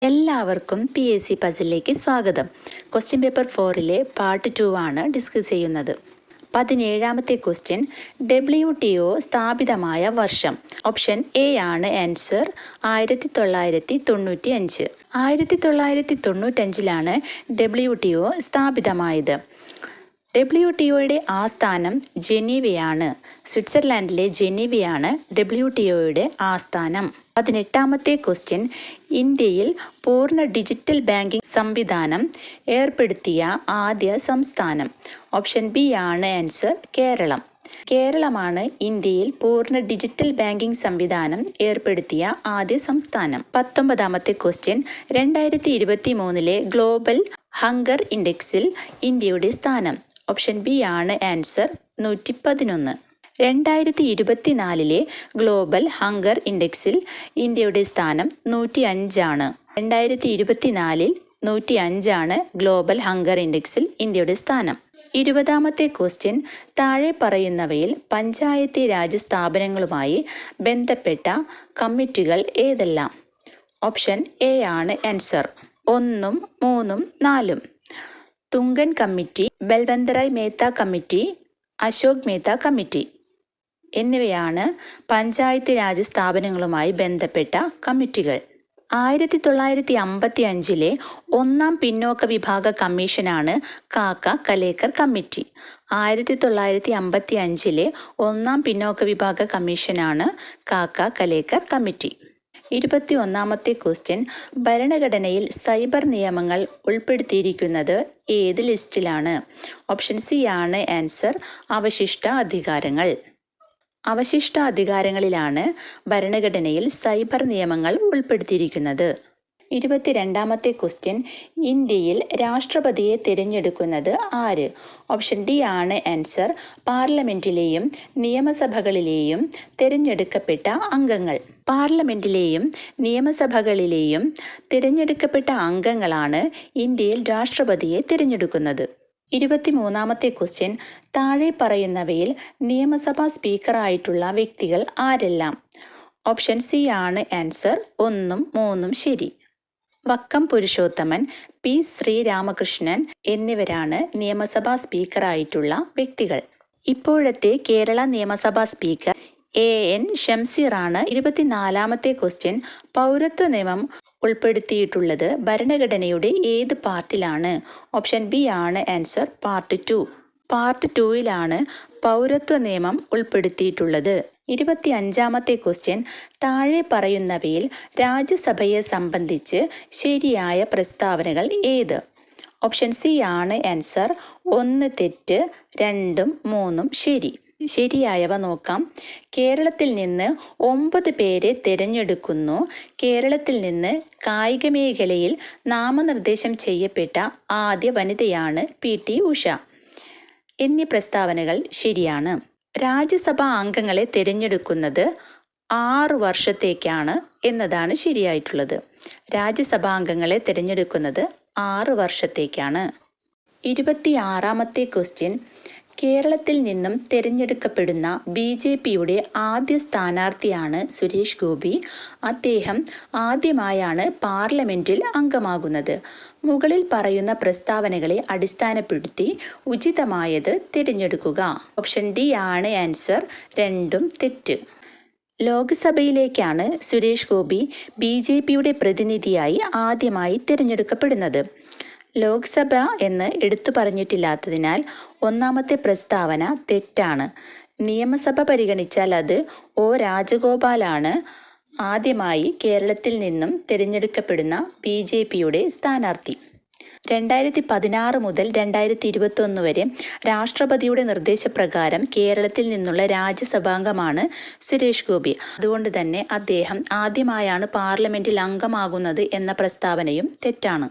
എല്ലാവർക്കും PSC പസിലിലേക്ക് സ്വാഗതം. Question paper 4-ലെ part 2 ആണ് ഡിസ്കസ് ചെയ്യുന്നത്. 17ാമത്തെ ക്വസ്റ്റ്യൻ, WTO സ്ഥാപിതമായ വർഷം. ഓപ്ഷൻ എ ആണ് ആൻസർ 1995. 1995-ലാണ് WTO സ്ഥാപിതമായത്. WTOയുടെ ആസ്ഥാനം ജനീവയാണ്. സ്വിറ്റ്സർലാൻഡിലെ ജനീവയാണ് WTOയുടെ ആസ്ഥാനം. 18ാമത്തെ ക്വസ്റ്റ്യൻ, ഇന്ത്യയിൽ പൂർണ്ണ ഡിജിറ്റൽ ബാങ്കിംഗ് സംവിധാനം ഏർപ്പെടുത്തിയ ആദ്യ സംസ്ഥാനം. ഓപ്ഷൻ ബി ആണ് ആൻസർ കേരളം. കേരളമാണ് ഇന്ത്യയിൽ പൂർണ്ണ ഡിജിറ്റൽ ബാങ്കിംഗ് സംവിധാനം ഏർപ്പെടുത്തിയ ആദ്യ സംസ്ഥാനം. 19ാമത്തെ ക്വസ്റ്റ്യൻ, 2023-ലെ ഗ്ലോബൽ ഹങ്കർ ഇൻഡെക്സിൽ ഇന്ത്യയുടെ സ്ഥാനം. ഓപ്ഷൻ ബി ആണ് ആൻസർ 111. 2024-ലെ ഗ്ലോബൽ ഹങ്കർ ഇൻഡെക്സിൽ ഇന്ത്യയുടെ സ്ഥാനം 105 ആണ്. 2024-ൽ 105 ആണ് ഗ്ലോബൽ ഹങ്കർ ഇൻഡെക്സിൽ ഇന്ത്യയുടെ സ്ഥാനം. 20ാമത്തെ ക്വസ്റ്റ്യൻ, താഴെ പറയുന്നവയിൽ പഞ്ചായത്തി രാജ് സ്ഥാപനങ്ങളുമായി ബന്ധപ്പെട്ട കമ്മിറ്റികൾ ഏതെല്ലാം? ഓപ്ഷൻ എ ആണ് answer 1, 3, 4. Thungon committee, Balwantrai Mehta committee, Ashok Mehta committee എന്നിവയാണ് പഞ്ചായത്ത് രാജ് സ്ഥാപനങ്ങളുമായി ബന്ധപ്പെട്ട കമ്മിറ്റികൾ. 1955-ലെ 1-ാം പിന്നോക്ക വിഭാഗ കമ്മീഷനാണ് കാക്ക കലേക്കർ കമ്മിറ്റി. 1955-ലെ 1-ാം പിന്നോക്ക വിഭാഗ കമ്മീഷനാണ് കാക്ക കലേക്കർ കമ്മിറ്റി. 21ാമത്തെ ക്വസ്റ്റ്യൻ, ഭരണഘടനയിൽ സൈബർ നിയമങ്ങൾ ഉൾപ്പെടുത്തിയിരിക്കുന്നത് ഏത് ലിസ്റ്റിലാണ്? ഓപ്ഷൻ സി ആണ് ആൻസർ അവശിഷ്ട അധികാരങ്ങൾ. അവശിഷ്ട അധികാരങ്ങളിലാണ് ഭരണഘടനയിൽ സൈബർ നിയമങ്ങൾ ഉൾപ്പെടുത്തിയിരിക്കുന്നത്. 22ാമത്തെ ക്വസ്റ്റ്യൻ, ഇന്ത്യയിൽ രാഷ്ട്രപതിയെ തിരഞ്ഞെടുക്കുന്നത് ആര്? ഓപ്ഷൻ ഡി ആണ് ആൻസർ പാർലമെന്റിലെയും നിയമസഭകളിലെയും തിരഞ്ഞെടുക്കപ്പെട്ട അംഗങ്ങൾ. പാർലമെന്റിലെയും നിയമസഭകളിലെയും തിരഞ്ഞെടുക്കപ്പെട്ട അംഗങ്ങളാണ് ഇന്ത്യയിൽ രാഷ്ട്രപതിയെ തിരഞ്ഞെടുക്കുന്നത്. 23ാമത്തെ ക്വസ്റ്റ്യൻ, താഴെ പറയുന്നവയിൽ നിയമസഭാ സ്പീക്കറായിട്ടുള്ള വ്യക്തികൾ ആരെല്ലാം? ഓപ്ഷൻ സി ആണ് ആൻസർ 1, 3 ശരി. വക്കം പുരുഷോത്തമൻ, പി ശ്രീരാമകൃഷ്ണൻ എന്നിവരാണ് നിയമസഭാ സ്പീക്കറായിട്ടുള്ള വ്യക്തികൾ. ഇപ്പോഴത്തെ കേരള നിയമസഭാ സ്പീക്കർ AN ഷംസീറാണ്. 24ാമത്തെ ക്വസ്റ്റ്യൻ, പൗരത്വ നിയമം ഉൾപ്പെടുത്തിയിട്ടുള്ളത് ഭരണഘടനയുടെ ഏത് പാർട്ടിലാണ്? ഓപ്ഷൻ ബി ആണ് ആൻസർ പാർട്ട് 2. പാർട്ട് 2-ലാണ് പൗരത്വ നിയമം ഉൾപ്പെടുത്തിയിട്ടുള്ളത്. 25ാമത്തെ ക്വസ്റ്റ്യൻ, താഴെ പറയുന്നവയിൽ രാജ്യസഭയെ സംബന്ധിച്ച് ശരിയായ പ്രസ്താവനകൾ ഏത്? ഓപ്ഷൻ സി ആണ് ആൻസർ 1 തെറ്റ്, 2, 3 ശരി. ശരിയായവ നോക്കാം. കേരളത്തിൽ നിന്ന് 9 പേരെ തിരഞ്ഞെടുക്കുന്നു. കേരളത്തിൽ നിന്ന് കായിക മേഖലയിൽ നാമനിർദ്ദേശം ചെയ്യപ്പെട്ട ആദ്യ വനിതയാണ് PT ഉഷ എന്നീ പ്രസ്താവനകൾ ശരിയാണ്. രാജ്യസഭാ അംഗങ്ങളെ തിരഞ്ഞെടുക്കുന്നത് 6 വർഷത്തേക്കാണ് എന്നതാണ് ശരിയായിട്ടുള്ളത്. രാജ്യസഭാ അംഗങ്ങളെ തിരഞ്ഞെടുക്കുന്നത് 6 വർഷത്തേക്കാണ്. 26ാമത്തെ ക്വസ്റ്റ്യൻ, കേരളത്തിൽ നിന്നും തിരഞ്ഞെടുക്കപ്പെടുന്ന BJPയുടെ ആദ്യ സ്ഥാനാർത്ഥിയാണ് സുരേഷ് ഗോപി. അദ്ദേഹം ആദ്യമായാണ് പാർലമെന്റിൽ അംഗമാകുന്നത്. മുകളിൽ പറയുന്ന പ്രസ്താവനകളെ അടിസ്ഥാനപ്പെടുത്തി ഉചിതമായത് തിരഞ്ഞെടുക്കുക. ഓപ്ഷൻ ഡി ആണ് ആൻസർ 2 തെറ്റ്. ലോക്സഭയിലേക്കാണ് സുരേഷ് ഗോപി BJPയുടെ പ്രതിനിധിയായി ആദ്യമായി തിരഞ്ഞെടുക്കപ്പെടുന്നത്. ലോക്സഭ എന്ന് എടുത്തു പറഞ്ഞിട്ടില്ലാത്തതിനാൽ 1ാമത്തെ പ്രസ്താവന തെറ്റാണ്. നിയമസഭ പരിഗണിച്ചാൽ അത് O രാജഗോപാലാണ് ആദ്യമായി കേരളത്തിൽ നിന്നും തിരഞ്ഞെടുക്കപ്പെടുന്ന BJPയുടെ സ്ഥാനാർത്ഥി. 2016 മുതൽ 2021 വരെ രാഷ്ട്രപതിയുടെ നിർദ്ദേശപ്രകാരം കേരളത്തിൽ നിന്നുള്ള രാജ്യസഭാംഗമാണ് സുരേഷ് ഗോപി. അതുകൊണ്ട് തന്നെ അദ്ദേഹം ആദ്യമായാണ് പാർലമെന്റിൽ അംഗമാകുന്നത് എന്ന പ്രസ്താവനയും തെറ്റാണ്.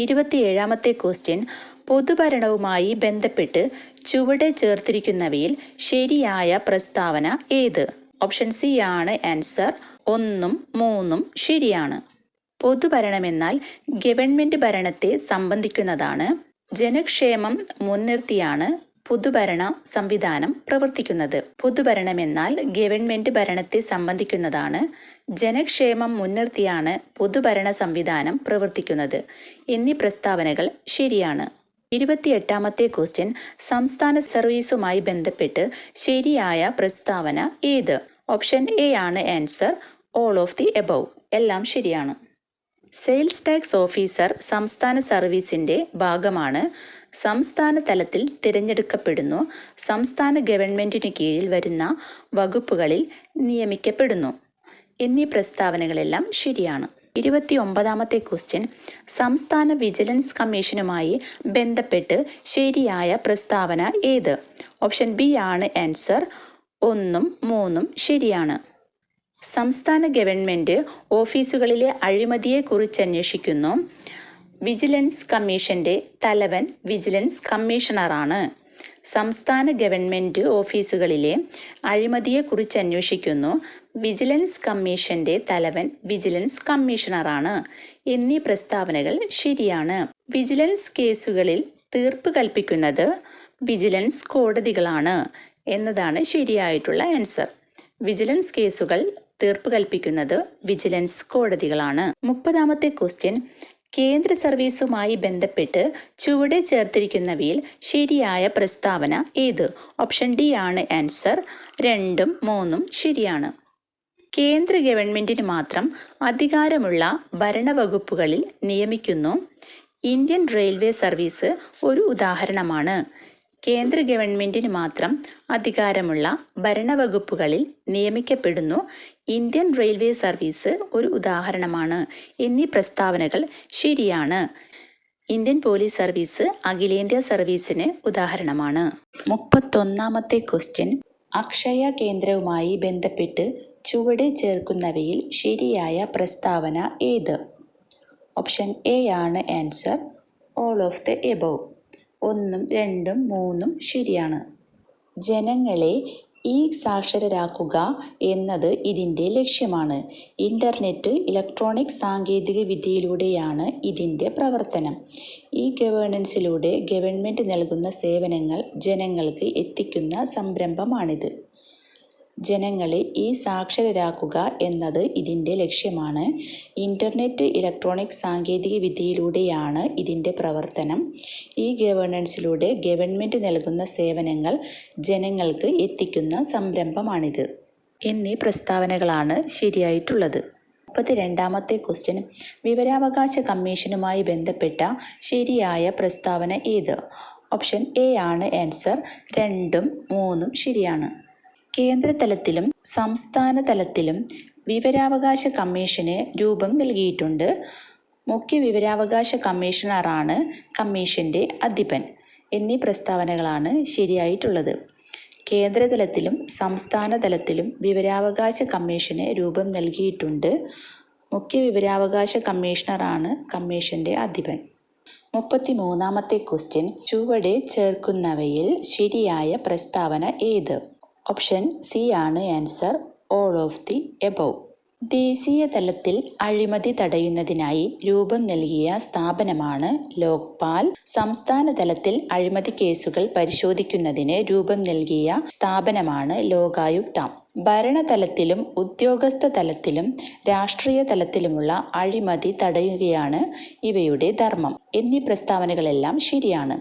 27ാമത്തെ ക്വസ്റ്റ്യൻ, പൊതുഭരണവുമായി ബന്ധപ്പെട്ട് ചുവടെ ചേർത്തിരിക്കുന്നവയിൽ ശരിയായ പ്രസ്താവന ഏത്? ഓപ്ഷൻ സി ആണ് ആൻസർ 1, 3 ശരിയാണ്. പൊതുഭരണമെന്നാൽ ഗവൺമെന്റ് ഭരണത്തെ സംബന്ധിക്കുന്നതാണ്. ജനക്ഷേമം മുൻനിർത്തിയാണ് പൊതുഭരണ സംവിധാനം പ്രവർത്തിക്കുന്നത്? പൊതുഭരണം എന്നാൽ ഗവൺമെൻറ് ഭരണത്തെ സംബന്ധിക്കുന്നതാണ്. ജനക്ഷേമം മുൻനിർത്തിയാണ് പൊതുഭരണ സംവിധാനം പ്രവർത്തിക്കുന്നത് എന്നീ പ്രസ്താവനകൾ ശരിയാണ്. 28ാമത്തെ ക്വസ്റ്റ്യൻ, സംസ്ഥാന സർവീസുമായി ബന്ധപ്പെട്ട് ശരിയായ പ്രസ്താവന ഏത്? ഓപ്ഷൻ എ ആണ് answer. All of the above. എല്ലാം ശരിയാണ്. സെയിൽസ് ടാക്സ് ഓഫീസർ സംസ്ഥാന സർവീസിൻ്റെ ഭാഗമാണ്. സംസ്ഥാന തലത്തിൽ തിരഞ്ഞെടുക്കപ്പെടുന്നു. സംസ്ഥാന ഗവൺമെൻറ്റിനു കീഴിൽ വരുന്ന വകുപ്പുകളിൽ നിയമിക്കപ്പെടുന്നു എന്നീ പ്രസ്താവനകളെല്ലാം ശരിയാണ്. 29ാമത്തെ ക്വസ്റ്റ്യൻ, സംസ്ഥാന വിജിലൻസ് കമ്മീഷനുമായി ബന്ധപ്പെട്ട് ശരിയായ പ്രസ്താവന ഏത്? ഓപ്ഷൻ ബി ആണ് ആൻസർ. 1ഉം 3ഉം ശരിയാണ്. സംസ്ഥാന ഗവൺമെൻറ് ഓഫീസുകളിലെ അഴിമതിയെക്കുറിച്ചന്വേഷിക്കുന്നു. വിജിലൻസ് കമ്മീഷൻ്റെ തലവൻ വിജിലൻസ് കമ്മീഷണറാണ്. സംസ്ഥാന ഗവൺമെൻറ് ഓഫീസുകളിലെ അഴിമതിയെക്കുറിച്ചന്വേഷിക്കുന്നു. വിജിലൻസ് കമ്മീഷൻ്റെ തലവൻ വിജിലൻസ് കമ്മീഷണറാണ് എന്നീ പ്രസ്താവനകൾ ശരിയാണ്. വിജിലൻസ് കേസുകളിൽ തീർപ്പ് കൽപ്പിക്കുന്നത് വിജിലൻസ് കോടതികളാണ് എന്നതാണ് ശരിയായിട്ടുള്ള ആൻസർ. വിജിലൻസ് കേസുകൾ തീർപ്പ് കൽപ്പിക്കുന്നത് വിജിലൻസ് കോടതികളാണ്. 30ാമത്തെ ക്വസ്റ്റ്യൻ, കേന്ദ്ര സർവീസുമായി ബന്ധപ്പെട്ട് ചുവടെ ചേർത്തിരിക്കുന്നവയിൽ ശരിയായ പ്രസ്താവന ഏത്? ഓപ്ഷൻ ഡി ആണ് ആൻസർ. 2ഉം 3ഉം ശരിയാണ്. കേന്ദ്ര ഗവൺമെൻറ്റിന് മാത്രം അധികാരമുള്ള ഭരണവകുപ്പുകളിൽ നിയമിക്കുന്നു. ഇന്ത്യൻ റെയിൽവേ സർവീസ് ഒരു ഉദാഹരണമാണ്. കേന്ദ്ര ഗവൺമെൻറ്റിന് മാത്രം അധികാരമുള്ള ഭരണവകുപ്പുകളിൽ നിയമിക്കപ്പെടുന്നു. ഇന്ത്യൻ റെയിൽവേ സർവീസ് ഒരു ഉദാഹരണമാണ് എന്നീ പ്രസ്താവനകൾ ശരിയാണ്. ഇന്ത്യൻ പോലീസ് സർവീസ് അഖിലേന്ത്യാ സർവീസിന് ഉദാഹരണമാണ്. 31ാമത്തെ ക്വസ്റ്റ്യൻ, അക്ഷയ കേന്ദ്രവുമായി ബന്ധപ്പെട്ട് ചുവടെ ചേർക്കുന്നവയിൽ ശരിയായ പ്രസ്താവന ഏത്? ഓപ്ഷൻ എ ആണ് answer. All of the above. 1ഉം 2ഉം 3ഉം ശരിയാണ്. ജനങ്ങളെ സാക്ഷരരാക്കുക എന്നത് ഇതിൻ്റെ ലക്ഷ്യമാണ്. ഇൻ്റർനെറ്റ്, ഇലക്ട്രോണിക് സാങ്കേതിക വിദ്യയിലൂടെയാണ് ഇതിൻ്റെ പ്രവർത്തനം. ഗവേണൻസിലൂടെ ഗവൺമെൻറ് നൽകുന്ന സേവനങ്ങൾ ജനങ്ങൾക്ക് എത്തിക്കുന്ന സംരംഭമാണിത്. ജനങ്ങളെ സാക്ഷരരാക്കുക എന്നത് ഇതിൻ്റെ ലക്ഷ്യമാണ്. ഇൻ്റർനെറ്റ്, ഇലക്ട്രോണിക് സാങ്കേതിക വിദ്യയിലൂടെയാണ് ഇതിൻ്റെ പ്രവർത്തനം. ഗവേണൻസിലൂടെ ഗവൺമെൻറ് നൽകുന്ന സേവനങ്ങൾ ജനങ്ങൾക്ക് എത്തിക്കുന്ന സംരംഭമാണിത് എന്നീ പ്രസ്താവനകളാണ് ശരിയായിട്ടുള്ളത്. 32ാമത്തെ ക്വസ്റ്റ്യൻ, വിവരാവകാശ കമ്മീഷനുമായി ബന്ധപ്പെട്ട ശരിയായ പ്രസ്താവന ഏത്? ഓപ്ഷൻ എ ആണ് ആൻസർ. 2ഉം 3ഉം ശരിയാണ്. കേന്ദ്ര തലത്തിലും സംസ്ഥാന തലത്തിലും വിവരാവകാശ കമ്മീഷന് രൂപം നൽകിയിട്ടുണ്ട്. മുഖ്യ വിവരാവകാശ കമ്മീഷണറാണ് കമ്മീഷൻ്റെ അധിപൻ എന്നീ പ്രസ്താവനകളാണ് ശരിയായിട്ടുള്ളത്. കേന്ദ്രതലത്തിലും സംസ്ഥാന തലത്തിലും വിവരാവകാശ കമ്മീഷന് രൂപം നൽകിയിട്ടുണ്ട്. മുഖ്യ വിവരാവകാശ കമ്മീഷണറാണ് കമ്മീഷൻ്റെ അധിപൻ. 33ാമത്തെ ക്വസ്റ്റ്യൻ, ചുവടെ ചേർക്കുന്നവയിൽ ശരിയായ പ്രസ്താവന ഏത്? ഓപ്ഷൻ സി ആണ് answer. All of the above. ദേശീയ തലത്തിൽ അഴിമതി തടയുന്നതിനായി രൂപം നൽകിയ സ്ഥാപനമാണ് ലോക്പാൽ. സംസ്ഥാന തലത്തിൽ അഴിമതി കേസുകൾ പരിശോധിക്കുന്നതിന് രൂപം നൽകിയ സ്ഥാപനമാണ് ലോകായുക്ത. ഭരണതലത്തിലും ഉദ്യോഗസ്ഥ തലത്തിലും രാഷ്ട്രീയ തലത്തിലുമുള്ള അഴിമതി തടയുകയാണ് ഇവയുടെ ധർമ്മം എന്നീ പ്രസ്താവനകളെല്ലാം ശരിയാണ്.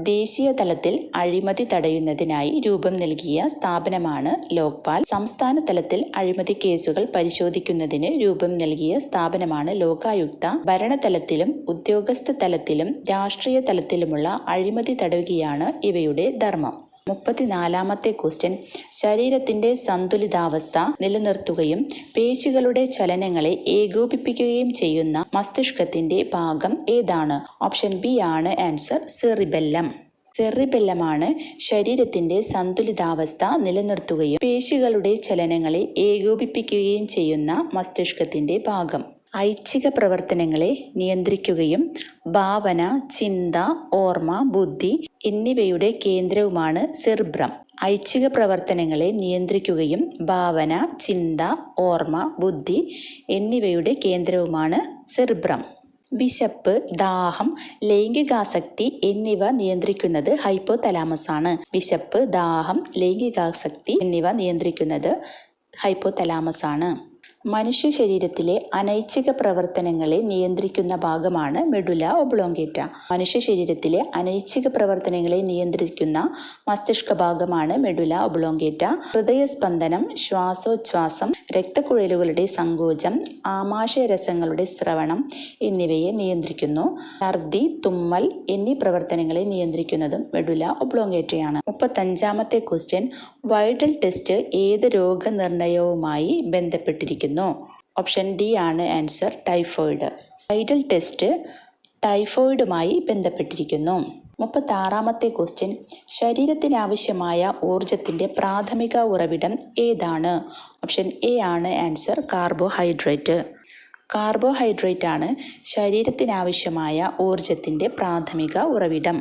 ദേശീയ തലത്തിൽ അഴിമതി തടയുന്നതിനായി രൂപം നൽകിയ സ്ഥാപനമാണ് ലോക്പാൽ. സംസ്ഥാന തലത്തിൽ അഴിമതി കേസുകൾ പരിശോധിക്കുന്നതിന് രൂപം നൽകിയ സ്ഥാപനമാണ് ലോകായുക്ത. ഭരണതലത്തിലും ഉദ്യോഗസ്ഥ തലത്തിലും രാഷ്ട്രീയ തലത്തിലുമുള്ള അഴിമതി തടയുകയാണ് ഇവയുടെ ധർമ്മം. 34ാമത്തെ ക്വസ്റ്റ്യൻ, ശരീരത്തിൻ്റെ സന്തുലിതാവസ്ഥ നിലനിർത്തുകയും പേശികളുടെ ചലനങ്ങളെ ഏകോപിപ്പിക്കുകയും ചെയ്യുന്ന മസ്തിഷ്കത്തിൻ്റെ ഭാഗം ഏതാണ്? ഓപ്ഷൻ ബി ആണ് ആൻസർ. സെറിബെല്ലം. സെറിബെല്ലമാണ് ശരീരത്തിൻ്റെ സന്തുലിതാവസ്ഥ നിലനിർത്തുകയും പേശികളുടെ ചലനങ്ങളെ ഏകോപിപ്പിക്കുകയും ചെയ്യുന്ന മസ്തിഷ്കത്തിൻ്റെ ഭാഗം. ഐച്ഛിക പ്രവർത്തനങ്ങളെ നിയന്ത്രിക്കുകയും ഭാവന, ചിന്ത, ഓർമ്മ, ബുദ്ധി എന്നിവയുടെ കേന്ദ്രവുമാണ് സെറിബ്രം. ഐച്ഛിക പ്രവർത്തനങ്ങളെ നിയന്ത്രിക്കുകയും ഭാവന, ചിന്ത, ഓർമ്മ, ബുദ്ധി എന്നിവയുടെ കേന്ദ്രവുമാണ് സെറിബ്രം. വിശപ്പ്, ദാഹം, ലൈംഗികാസക്തി എന്നിവ നിയന്ത്രിക്കുന്നത് ഹൈപ്പോതലാമസ് ആണ്. വിശപ്പ്, ദാഹം, ലൈംഗികാസക്തി എന്നിവ നിയന്ത്രിക്കുന്നത് ഹൈപ്പോതലാമസ് ആണ്. മനുഷ്യ ശരീരത്തിലെ അനൈച്ഛിക പ്രവർത്തനങ്ങളെ നിയന്ത്രിക്കുന്ന ഭാഗമാണ് മെഡുല ഒബ്ലോങ്കേറ്റ. മനുഷ്യ ശരീരത്തിലെ അനൈച്ഛിക പ്രവർത്തനങ്ങളെ നിയന്ത്രിക്കുന്ന മസ്തിഷ്ക ഭാഗമാണ് മെഡുല ഒബ്ലോങ്കേറ്റ. ഹൃദയസ്പന്ദനം, ശ്വാസോച്ഛ്വാസം, രക്തക്കുഴലുകളുടെ സങ്കോചം, ആമാശയരസങ്ങളുടെ സ്രവണം എന്നിവയെ നിയന്ത്രിക്കുന്നു. ഛർദി, തുമ്മൽ എന്നീ പ്രവർത്തനങ്ങളെ നിയന്ത്രിക്കുന്നതും മെഡുല ഒബ്ലോങ്കേറ്റയാണ്. 35ാമത്തെ ക്വസ്റ്റ്യൻ, വൈഡൽ ടെസ്റ്റ് ഏത് രോഗനിർണയവുമായി ബന്ധപ്പെട്ടിരിക്കുന്നു? ഓപ്ഷൻ ഡി ആണ് ആൻസർ, ടൈഫോയിഡ്. വൈഡൽ ടെസ്റ്റ് ടൈഫോയിഡുമായി ബന്ധപ്പെട്ടിരിക്കുന്നു. 36ാമത്തെ ക്വസ്റ്റ്യൻ, ശരീരത്തിനാവശ്യമായ ഊർജത്തിൻ്റെ പ്രാഥമിക ഉറവിടം ഏതാണ്? ഓപ്ഷൻ എ ആണ് ആൻസർ, കാർബോഹൈഡ്രേറ്റ്. കാർബോഹൈഡ്രേറ്റ് ആണ് ശരീരത്തിനാവശ്യമായ ഊർജത്തിൻ്റെ പ്രാഥമിക ഉറവിടം.